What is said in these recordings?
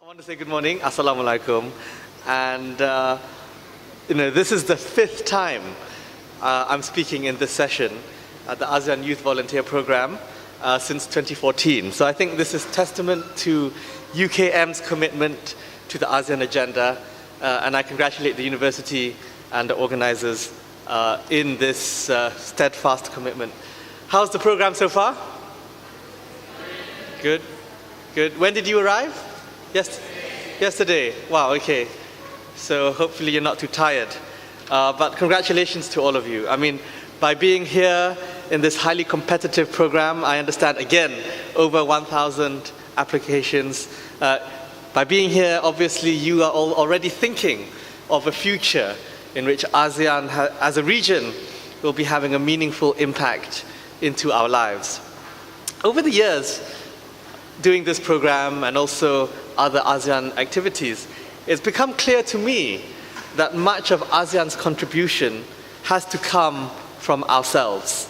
I want to say good morning, Assalamu alaikum, and this is the fifth time I'm speaking in this session at the ASEAN Youth Volunteer Program since 2014. So I think this is testament to UKM's commitment to the ASEAN agenda, and I congratulate the university and the organizers in this steadfast commitment. How's the program so far? Good, good. When did you arrive? Yesterday. Wow, okay. So hopefully you're not too tired. But congratulations to all of you. I mean, by being here in this highly competitive program, I understand, again, over 1,000 applications. By being here, obviously, you are all already thinking of a future in which ASEAN, as a region, will be having a meaningful impact into our lives. Over the years, doing this program and also other ASEAN activities, it's become clear to me that much of ASEAN's contribution has to come from ourselves.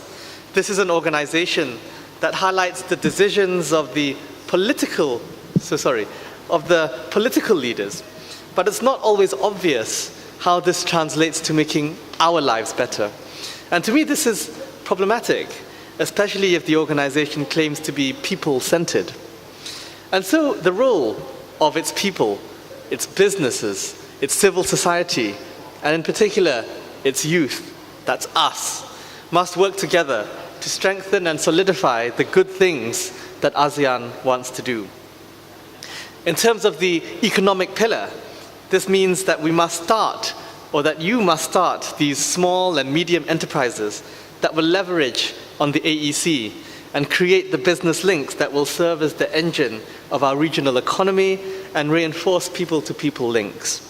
This is an organization that highlights the decisions of the political leaders, but it's not always obvious how this translates to making our lives better. And to me, this is problematic, especially if the organization claims to be people-centered. And so the role of its people, its businesses, its civil society, and in particular, its youth, that's us, must work together to strengthen and solidify the good things that ASEAN wants to do. In terms of the economic pillar, this means that we must start, or that you must start, these small and medium enterprises that will leverage on the AEC and create the business links that will serve as the engine of our regional economy and reinforce people-to-people links.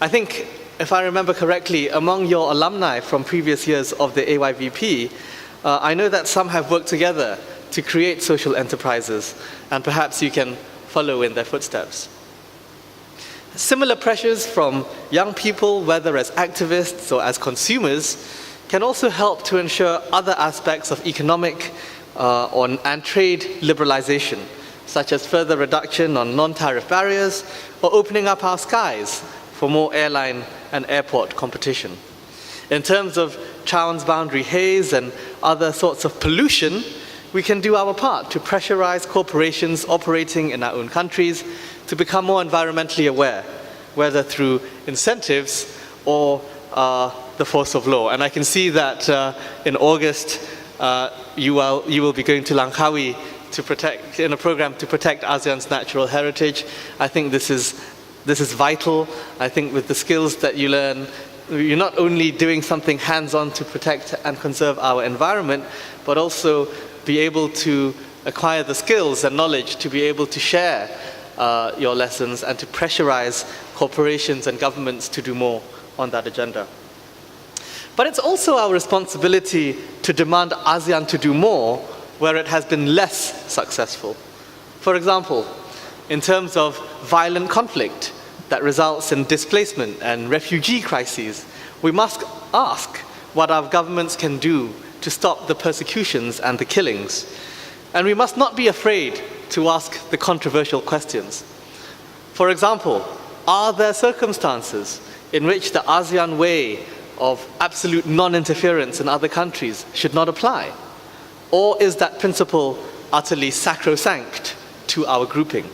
I think, if I remember correctly, among your alumni from previous years of the AYVP, I know that some have worked together to create social enterprises, and perhaps you can follow in their footsteps. Similar pressures from young people, whether as activists or as consumers, can also help to ensure other aspects of economic and trade liberalization, such as further reduction on non-tariff barriers or opening up our skies for more airline and airport competition. In terms of transboundary haze and other sorts of pollution, we can do our part to pressurize corporations operating in our own countries to become more environmentally aware, whether through incentives or the force of law. And I can see that in August, you will be going to Langkawi in a program to protect ASEAN's natural heritage. I think this is vital. I think with the skills that you learn, you're not only doing something hands-on to protect and conserve our environment, but also be able to acquire the skills and knowledge to be able to share your lessons and to pressurize corporations and governments to do more on that agenda. But it's also our responsibility to demand ASEAN to do more where it has been less successful. For example, in terms of violent conflict that results in displacement and refugee crises, we must ask what our governments can do to stop the persecutions and the killings. And we must not be afraid to ask the controversial questions. For example, are there circumstances in which the ASEAN way of absolute non-interference in other countries should not apply? Or is that principle utterly sacrosanct to our grouping?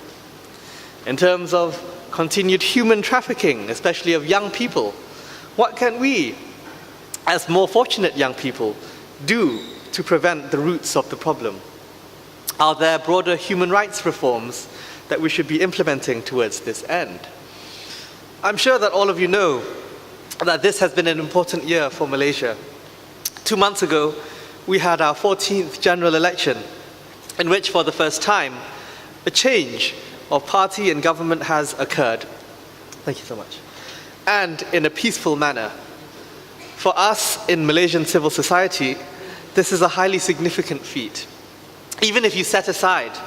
In terms of continued human trafficking, especially of young people, what can we, as more fortunate young people, do to prevent the roots of the problem? Are there broader human rights reforms that we should be implementing towards this end? I'm sure that all of you know that this has been an important year for Malaysia. 2 months ago, we had our 14th general election, in which for the first time, a change of party and government has occurred. Thank you so much. And in a peaceful manner. For us in Malaysian civil society, this is a highly significant feat. Even if you set aside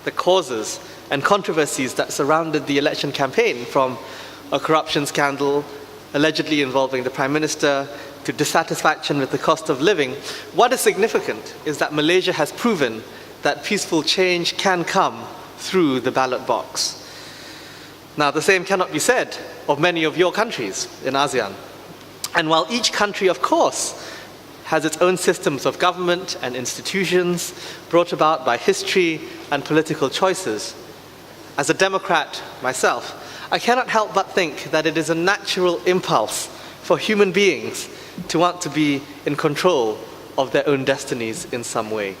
the causes and controversies that surrounded the election campaign, from a corruption scandal allegedly involving the Prime Minister to dissatisfaction with the cost of living, what is significant is that Malaysia has proven that peaceful change can come through the ballot box. Now, the same cannot be said of many of your countries in ASEAN. And while each country, of course, has its own systems of government and institutions brought about by history and political choices, as a Democrat myself, I cannot help but think that it is a natural impulse for human beings to want to be in control of their own destinies in some way.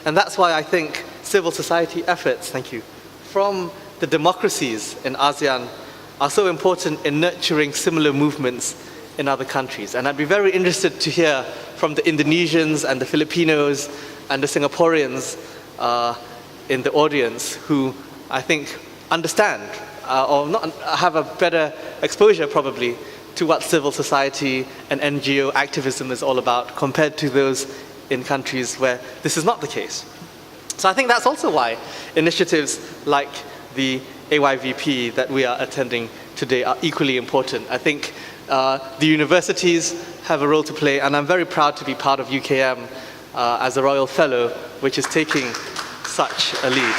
And that's why I think civil society efforts, thank you, from the democracies in ASEAN are so important in nurturing similar movements in other countries. And I'd be very interested to hear from the Indonesians and the Filipinos and the Singaporeans in the audience who I think understand or not have a better exposure probably to what civil society and NGO activism is all about compared to those in countries where this is not the case. So I think that's also why initiatives like the AYVP that we are attending today are equally important. I think the universities have a role to play, and I'm very proud to be part of UKM as a Royal Fellow, which is taking such a lead.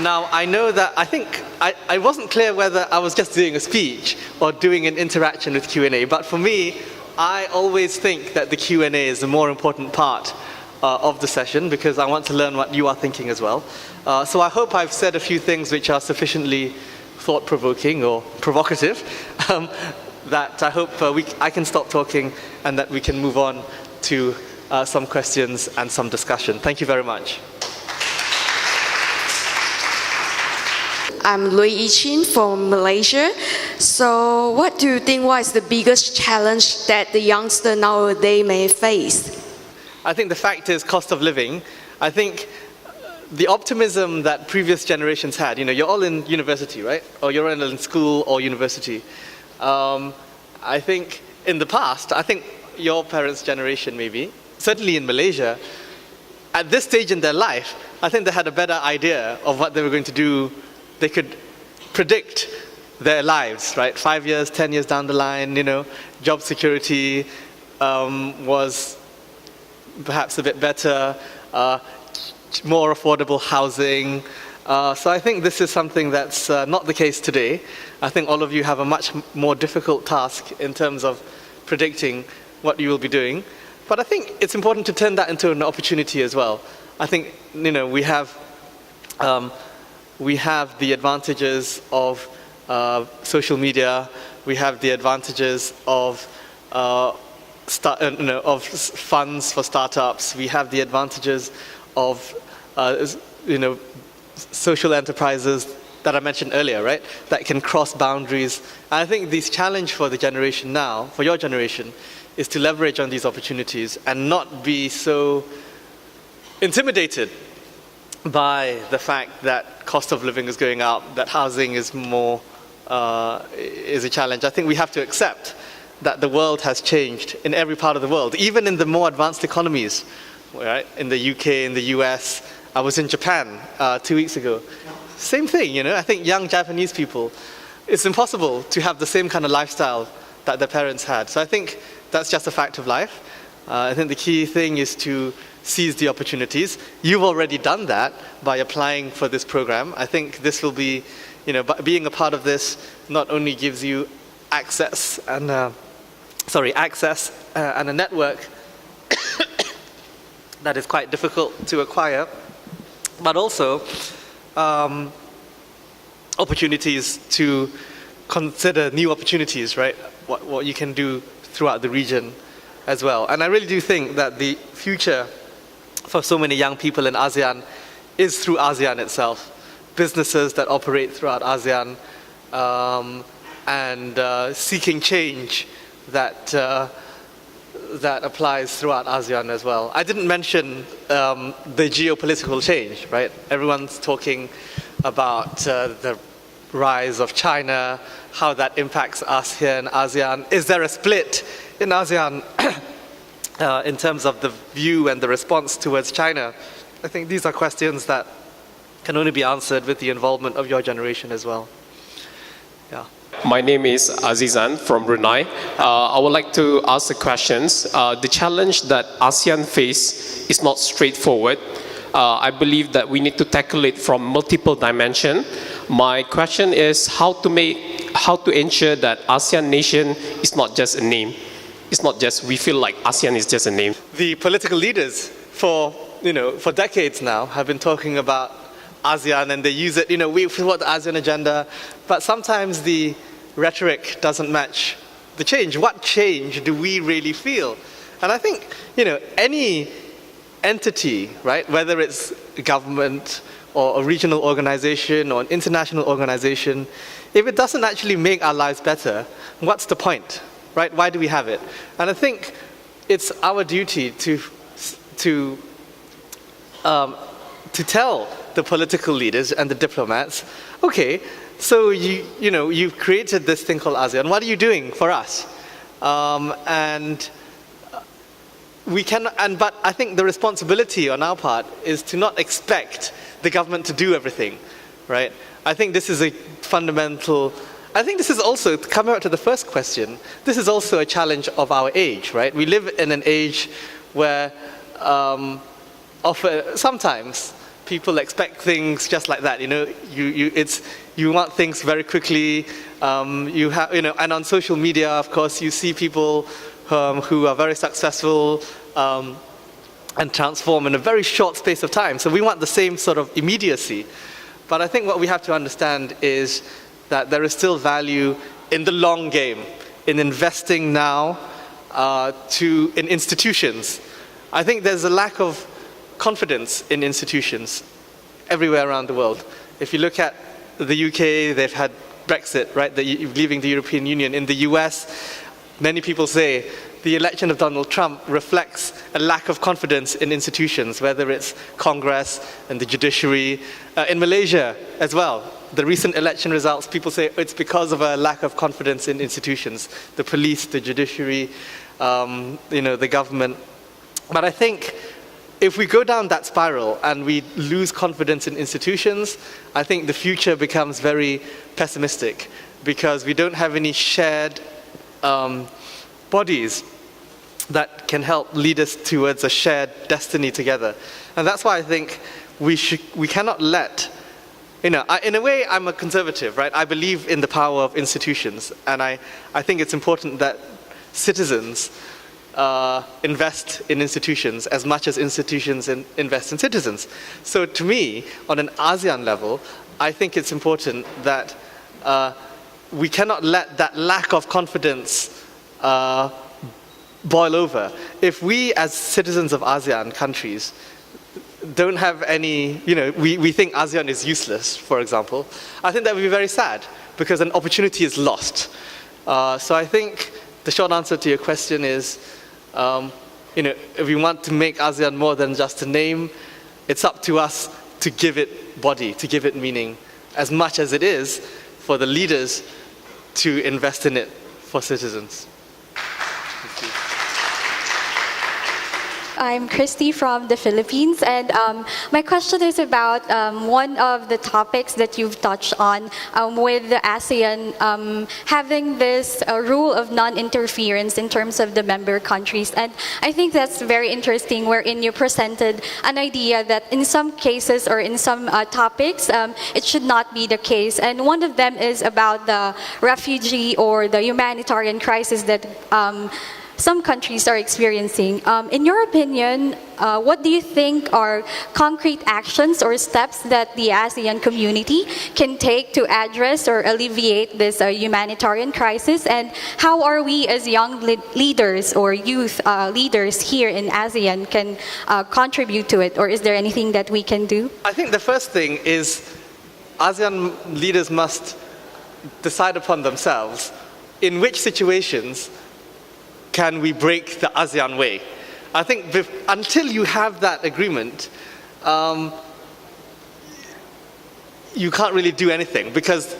Now, I know that I think I wasn't clear whether I was just doing a speech or doing an interaction with Q&A, but for me, I always think that the Q&A is the more important part of the session because I want to learn what you are thinking as well. So I hope I've said a few things which are sufficiently thought-provoking or provocative that I hope I can stop talking and that we can move on to some questions and some discussion. Thank you very much. I'm Lui Yichin from Malaysia. So what do you think was the biggest challenge that the youngster nowadays may face? I think the fact is cost of living. I think the optimism that previous generations had, you know, you're all in university, right? Or you're all in school or university. I think in the past, I think your parents' generation maybe, certainly in Malaysia, at this stage in their life, I think they had a better idea of what they were going to do. They could predict their lives, right? 5 years, 10 years down the line, you know, job security was perhaps a bit better, more affordable housing. So I think this is something that's not the case today. I think all of you have a much more difficult task in terms of predicting what you will be doing. But I think it's important to turn that into an opportunity as well. I think, you know, we have the advantages of social media. We have the advantages of funds for startups. We have the advantages of social enterprises that I mentioned earlier, right? That can cross boundaries. And I think this challenge for the generation now, for your generation, is to leverage on these opportunities and not be so intimidated by the fact that cost of living is going up, that housing is more is a challenge. I think we have to accept that the world has changed in every part of the world, even in the more advanced economies, right? In the UK, in the US. I was in Japan 2 weeks ago. Same thing, you know. I think young Japanese people, it's impossible to have the same kind of lifestyle that their parents had. So I think that's just a fact of life. I think the key thing is to seize the opportunities. You've already done that by applying for this program. I think this will be, you know, being a part of this not only gives you access and a network that is quite difficult to acquire, but also opportunities to consider new opportunities, right? What you can do throughout the region as well. And I really do think that the future for so many young people in ASEAN is through ASEAN itself. Businesses that operate throughout ASEAN and seeking change that applies throughout ASEAN as well. I didn't mention the geopolitical change, right? Everyone's talking about the rise of China, how that impacts us here in ASEAN. Is there a split in ASEAN in terms of the view and the response towards China? I think these are questions that can only be answered with the involvement of your generation as well. Yeah. My name is Azizan from Brunei. I would like to ask the questions. The challenge that ASEAN face is not straightforward. I believe that we need to tackle it from multiple dimensions. My question is how to ensure that ASEAN nation is not just a name. It's not just, we feel like ASEAN is just a name. The political leaders for decades now have been talking about ASEAN, and they use it, we want the ASEAN agenda, but sometimes the rhetoric doesn't match the change. What change do we really feel? And I think, any entity, right, whether it's a government or a regional organization or an international organization, if it doesn't actually make our lives better, what's the point, right? Why do we have it? And I think it's our duty to tell the political leaders and the diplomats, okay, so you've created this thing called ASEAN. What are you doing for us? But I think the responsibility on our part is to not expect the government to do everything, right? I think this is a fundamental. I think this is also, to come back to the first question, this is also a challenge of our age, right? We live in an age where sometimes people expect things just like that. You want things very quickly. And on social media, of course, you see people who are very successful and transform in a very short space of time. So we want the same sort of immediacy. But I think what we have to understand is that there is still value in the long game, in investing now in institutions. I think there's a lack of confidence in institutions everywhere around the world. If you look at the UK, they've had Brexit, right? Leaving the European Union. In the US, many people say the election of Donald Trump reflects a lack of confidence in institutions, whether it's Congress and the judiciary. In Malaysia as well, the recent election results, people say it's because of a lack of confidence in institutions, the police, the judiciary, the government. But I think if we go down that spiral and we lose confidence in institutions, I think the future becomes very pessimistic because we don't have any shared bodies that can help lead us towards a shared destiny together. And that's why I think we cannot let, in a way I'm a conservative, right? I believe in the power of institutions, and I think it's important that citizens invest in institutions as much as institutions invest in citizens. So to me, on an ASEAN level, I think it's important that we cannot let that lack of confidence boil over. If we as citizens of ASEAN countries don't have any, we think ASEAN is useless, for example, I think that would be very sad because an opportunity is lost. So I think the short answer to your question is, if we want to make ASEAN more than just a name, it's up to us to give it body, to give it meaning, as much as it is for the leaders to invest in it for citizens. Thank you. I'm Christy from the Philippines, and my question is about one of the topics that you've touched on with the ASEAN having this rule of non-interference in terms of the member countries. And I think that's very interesting, wherein you presented an idea that in some cases or in some topics, it should not be the case. And one of them is about the refugee or the humanitarian crisis that some countries are experiencing. In your opinion, what do you think are concrete actions or steps that the ASEAN community can take to address or alleviate this humanitarian crisis? And how are we as young leaders or youth leaders here in ASEAN can contribute to it? Or is there anything that we can do? I think the first thing is ASEAN leaders must decide upon themselves in which situations can we break the ASEAN way. I think until you have that agreement, you can't really do anything, because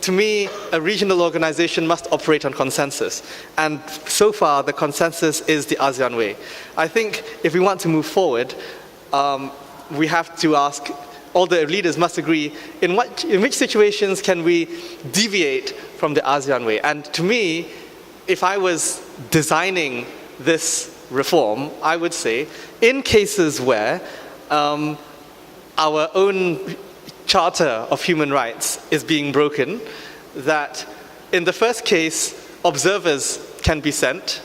to me, a regional organization must operate on consensus. And so far, the consensus is the ASEAN way. I think if we want to move forward, we have to ask, all the leaders must agree, in which situations can we deviate from the ASEAN way? And to me, if I was designing this reform, I would say, in cases where our own Charter of Human Rights is being broken, that in the first case, observers can be sent,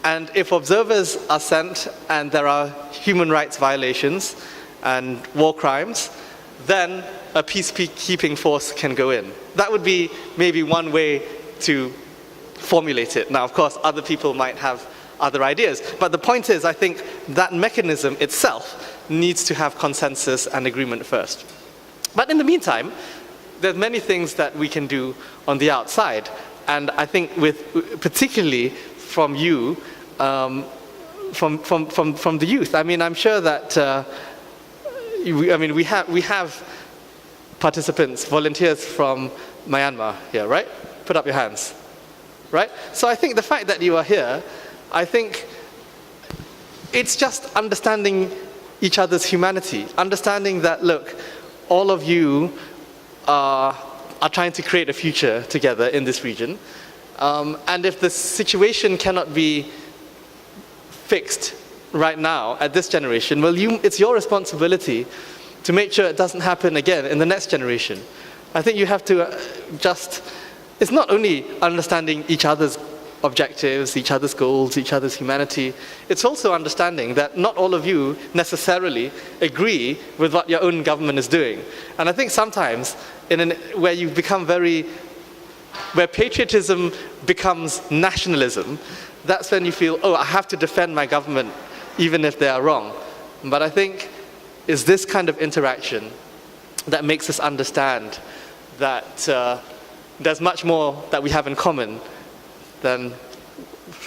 and if observers are sent and there are human rights violations and war crimes, then a peacekeeping force can go in. That would be maybe one way to formulate it. Now, of course, other people might have other ideas, but the point is, I think that mechanism itself needs to have consensus and agreement first. But in the meantime, there's many things that we can do on the outside, and I think particularly from you, from the youth. I mean, I'm sure that we have participants, volunteers from Myanmar here, right? Put up your hands, right? So I think the fact that you are here, I think it's just understanding each other's humanity, understanding that, look, all of you are trying to create a future together in this region. And if the situation cannot be fixed right now at this generation, well, it's your responsibility to make sure it doesn't happen again in the next generation. I think you have to it's not only understanding each other's objectives, each other's goals, each other's humanity, it's also understanding that not all of you necessarily agree with what your own government is doing. And I think sometimes where you become where patriotism becomes nationalism, that's when you feel, oh, I have to defend my government even if they are wrong. But I think it's this kind of interaction that makes us understand that there's much more that we have in common than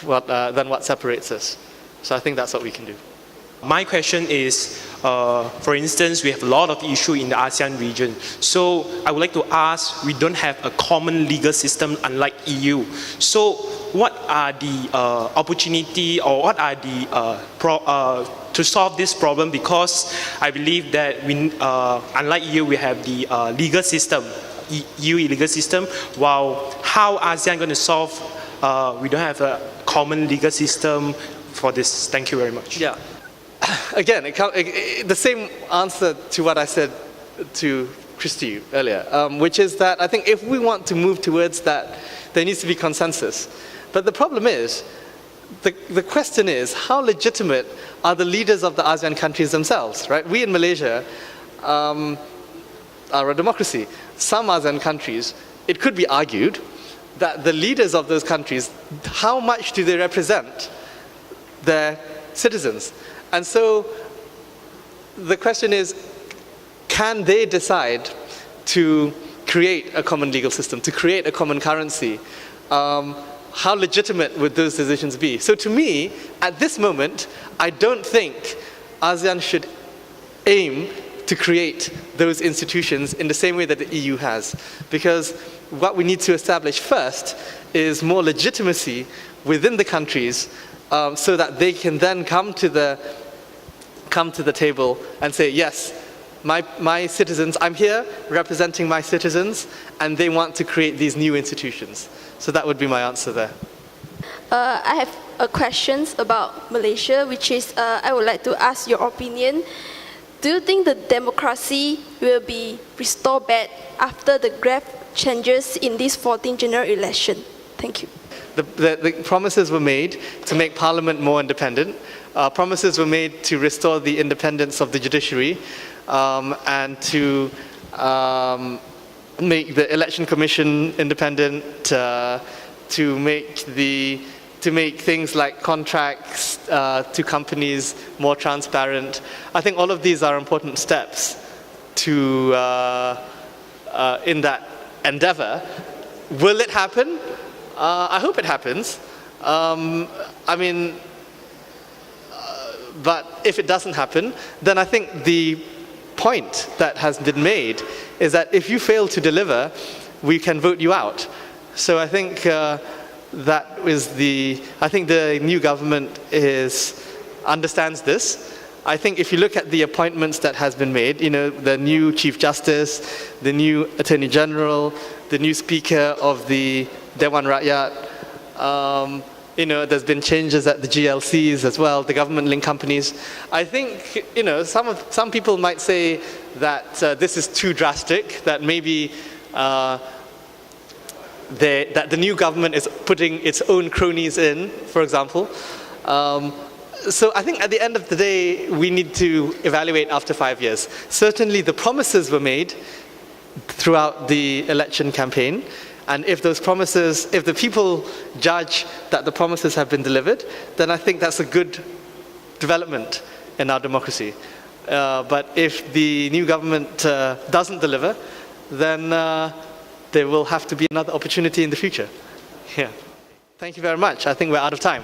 what separates us. So I think that's what we can do. My question is, for instance, we have a lot of issues in the ASEAN region. So I would like to ask, we don't have a common legal system unlike EU. So what are the opportunity, or what are the to solve this problem? Because I believe that unlike EU, we have the legal system, EU legal system, while how ASEAN going to solve, we don't have a common legal system for this. Thank you very much. Yeah. Again, the same answer to what I said to Christy earlier, which is that I think if we want to move towards that, there needs to be consensus. But the problem is, the question is, how legitimate are the leaders of the ASEAN countries themselves, right? We in Malaysia are a democracy. Some ASEAN countries, it could be argued that the leaders of those countries, how much do they represent their citizens? And so the question is, can they decide to create a common legal system, to create a common currency? How legitimate would those decisions be? So to me, at this moment, I don't think ASEAN should aim to create those institutions in the same way that the EU has. Because what we need to establish first is more legitimacy within the countries, so that they can then come to the table and say, yes, my citizens, I'm here representing my citizens, and they want to create these new institutions. So that would be my answer there. I have a question about Malaysia, which is, I would like to ask your opinion. Do you think the democracy will be restored back after the grave changes in this 14th general election? Thank you. The promises were made to make Parliament more independent. Promises were made to restore the independence of the judiciary, and to make the election commission independent, to make things like contracts to companies more transparent. I think all of these are important steps to in that endeavor. Will it happen? I hope it happens. But if it doesn't happen, then I think the point that has been made is that if you fail to deliver, we can vote you out. So I think I think the new government understands this. I think if you look at the appointments that has been made, the new Chief Justice, the new Attorney General, the new Speaker of the Dewan Rakyat, There's been changes at the GLCs as well, the government-linked companies. I think, some people might say that this is too drastic, that maybe that the new government is putting its own cronies in, for example. So I think at the end of the day, we need to evaluate after 5 years. Certainly the promises were made throughout the election campaign. And if those promises, if the people judge that the promises have been delivered, then I think that's a good development in our democracy. But if the new government doesn't deliver, then there will have to be another opportunity in the future. Yeah. Thank you very much. I think we're out of time.